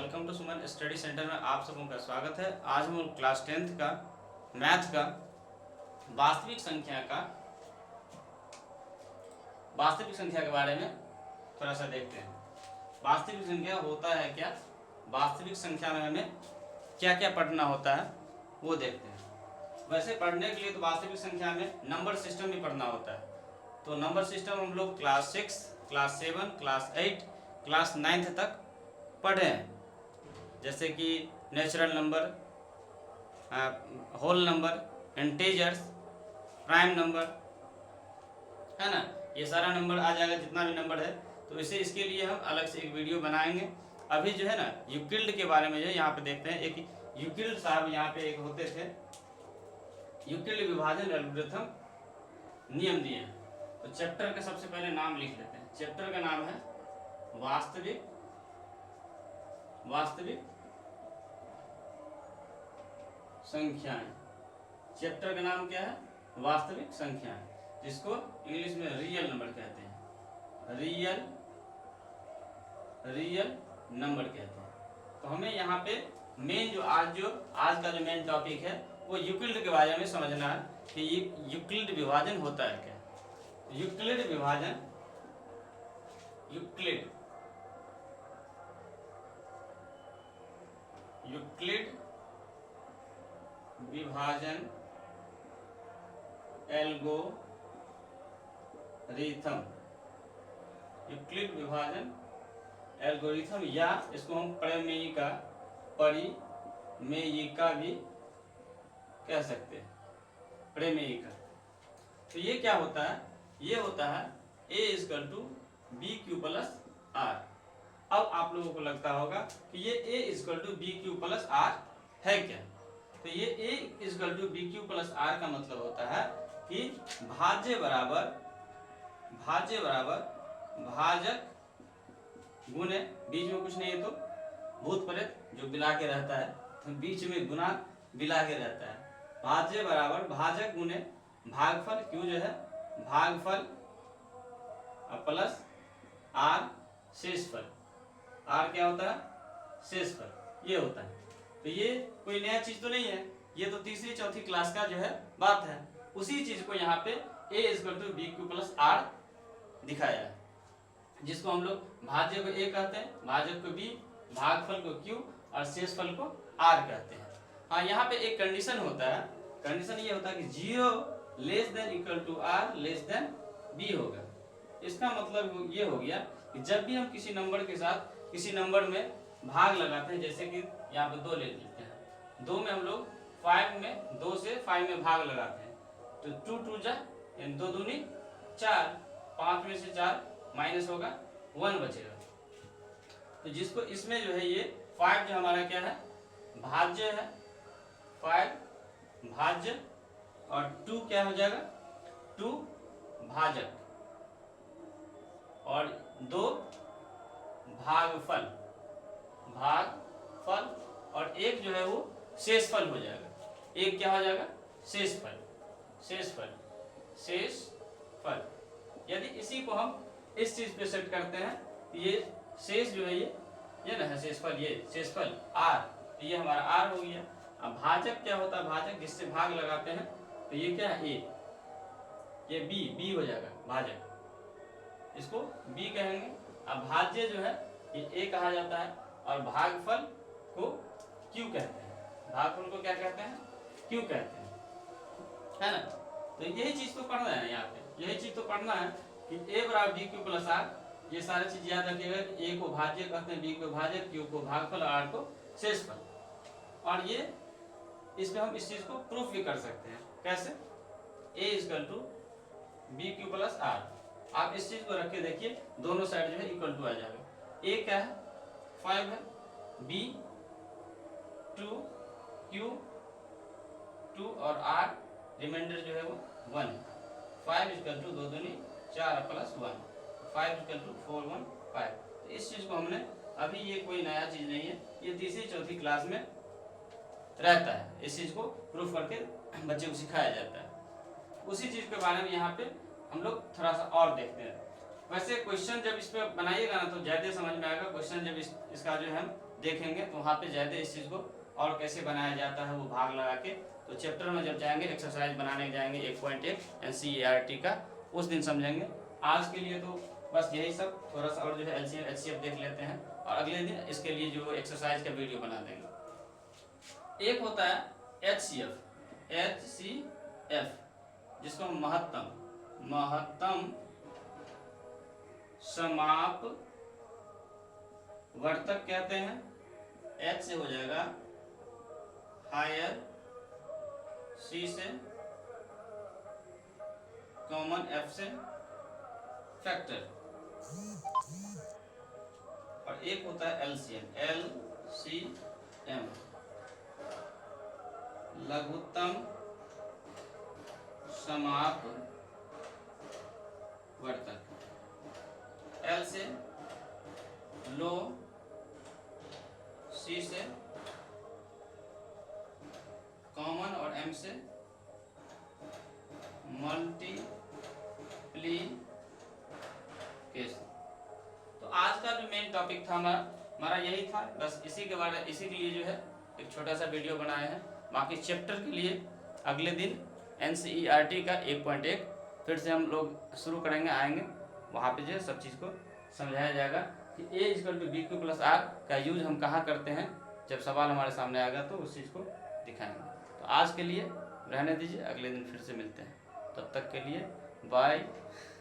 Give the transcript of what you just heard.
Welcome to Suman study centre में आप सबों का स्वागत है। आज हम लोग क्लास 10th का मैथ का वास्तविक संख्या के बारे में थोड़ा सा देखते हैं। वास्तविक संख्या होता है क्या, वास्तविक संख्या में हमें क्या क्या पढ़ना होता है वो देखते हैं। वैसे पढ़ने के लिए तो वास्तविक संख्या में नंबर सिस्टम भी पढ़ना होता है। तो नंबर सिस्टम हम लोग class 6, class 7, class 8, class 9th तक पढ़े हैं। जैसे कि natural number, whole number, integers, prime number, है ना, ये सारा नंबर आ जाएगा जितना भी नंबर है। तो इसके लिए हम अलग से एक वीडियो बनाएंगे। अभी जो है ना यूक्लिड के बारे में जो यहाँ पे देखते हैं। एक यूक्लिड साहब यहाँ पे एक होते थे, यूक्लिड विभाजन एल्गोरिथम नियम दिए हैं। तो चैप्टर का सबसे पहले नाम लिख लेते हैं। चैप्टर का नाम है वास्तविक संख्याएं। चैप्टर का नाम क्या है? वास्तविक संख्याएं, जिसको इंग्लिश में रियल नंबर कहते हैं। रियल नंबर कहते हैं। तो हमें यहाँ पे मेन जो आज का जो मेन टॉपिक है वो यूक्लिड के बारे में समझना है कि यूक्लिड विभाजन होता है क्या। यूक्लिड विभाजन, यूक्लिड विभाजन एल्गोरिथम, यूक्लिड विभाजन एल्गोरिथम, या इसको हम परिमेयिका भी कह सकते हैं। परिमेयिका। तो ये क्या होता है? ये होता है a=bq+r। अब आप लोगों को लगता होगा कि ये a=bq+r है क्या। तो ये a=bq+r का मतलब होता है कि भाज्य बराबर भाजक गुणे, बीच में कुछ नहीं है तो भूत प्रेत जो बिला के रहता है, तो बीच में गुना बिला के रहता है। भाज्य बराबर भाजक गुणे भागफल, क्यों जो है भागफल प्लस r शेषफल। r क्या होता है? शेषफल, ये होता है। तो ये कोई नया चीज तो नहीं है, ये तो तीसरी चौथी क्लास का जो है बात है। उसी चीज को यहाँ पे a=bq+r दिखाया है, जिसको हम लोग भाज्य को a कहते हैं, भाजक को b, भागफल को q और शेषफल को r कहते हैं। हाँ, यहाँ पे एक कंडीशन होता है। कंडीशन ये होता है कि 0 r b होगा। इसका मतलब ये हो गया कि जब भी हम किसी नंबर के साथ किसी नंबर में भाग लगाते हैं, जैसे कि यहाँ पे 2 ले लेते हैं, 2 में हम लोग 2 से 5 में भाग लगाते हैं, तो 2 2 जा यानी 2 दूनी 4, 5 में से 4 माइनस होगा 1 बचेगा। तो जिसको इसमें जो है ये 5 जो हमारा क्या है? भाज्य है, 5 भाज्य, और 2 क्या हो जाएगा? 2 भाजक, और 2 भागफल, और 1 जो है वो शेषफल हो जाएगा। 1 क्या हो जाएगा? शेषफल। यदि इसी को हम इस चीज पे सेट करते हैं, ये शेष जो है ये ना है शेषफल, ये शेषफल r, तो ये हमारा r हो गया। अब भाजक क्या होता है? भाजक जिससे भाग लगाते हैं, तो ये क्या है? a, ये b हो जाएगा भाजक, इसको b कहेंगे। अब भाज्य जो है ये a कहा जाता है, और भागफल को q कहते हैं। भागफल को क्या कहते हैं? q कहते हैं, है ना। तो यही चीज तो पढ़ना है यहाँ पे, यही चीज तो पढ़ना है कि a=bq+r। ये सारी चीज याद रखिएगा कि a को भाज्य कहते हैं, b को भाजक, q को भागफल, r को शेषफल। और ये इसमें हम इस चीज को प्रूफ भी कर सकते हैं। कैसे? a=bq+r। आप इस चीज को रख के देखिए, दोनों साइड जो है इक्वल टू आ जाएगा। a क्या है? 5 है, b 2, q 2 और r रिमाइंडर जो है वो 1 है। 5=2 दूनी 4 प्लस 1, 5=4 1 5। तो इस चीज को हमने अभी, ये कोई नया चीज नहीं है, ये तीसरी चौथी क्लास में रहता है। इस चीज को प्रूफ करके बच्चे को सिखाया जाता है। उसी चीज के बारे में यहाँ पे हम लोग थोड़ा सा और देखते हैं। वैसे क्वेश्चन जब इस पे बनाइएगा ना तो ज्यादा समझ में आएगा। क्वेश्चन जब इसका जो है हम देखेंगे तो वहाँ पे ज़्यादा इस चीज़ को और कैसे बनाया जाता है वो भाग लगा के, तो चैप्टर में जब जाएंगे एक्सरसाइज बनाने जाएंगे 1.1 NCERT का, उस दिन समझेंगे। आज के लिए तो बस यही सब, थोड़ा सा और जो है LCM HCF देख लेते हैं और अगले दिन इसके लिए जो एक्सरसाइज का वीडियो बना देंगे। एक होता है HCF जिसको हम महत्तम समाप वर्तक कहते हैं। H से हो जाएगा हायर, C से कॉमन, F से फैक्टर, और एक होता है LCM लघुत्तम समाप वर्तक। L से लो, C से कॉमन और M से मल्टीप्लीकेशन। तो आज का जो मेन टॉपिक था हमारा यही था, बस इसी के लिए जो है एक छोटा सा वीडियो बनाए हैं। बाकी चैप्टर के लिए अगले दिन NCERT का 1.1 फिर से हम लोग शुरू करेंगे, आएंगे वहाँ पे जो है सब चीज़ को समझाया जाएगा कि A=BQ+R का यूज हम कहाँ करते हैं, जब सवाल हमारे सामने आएगा तो उस चीज़ को दिखाएंगे। तो आज के लिए रहने दीजिए, अगले दिन फिर से मिलते हैं, तब तक के लिए बाय।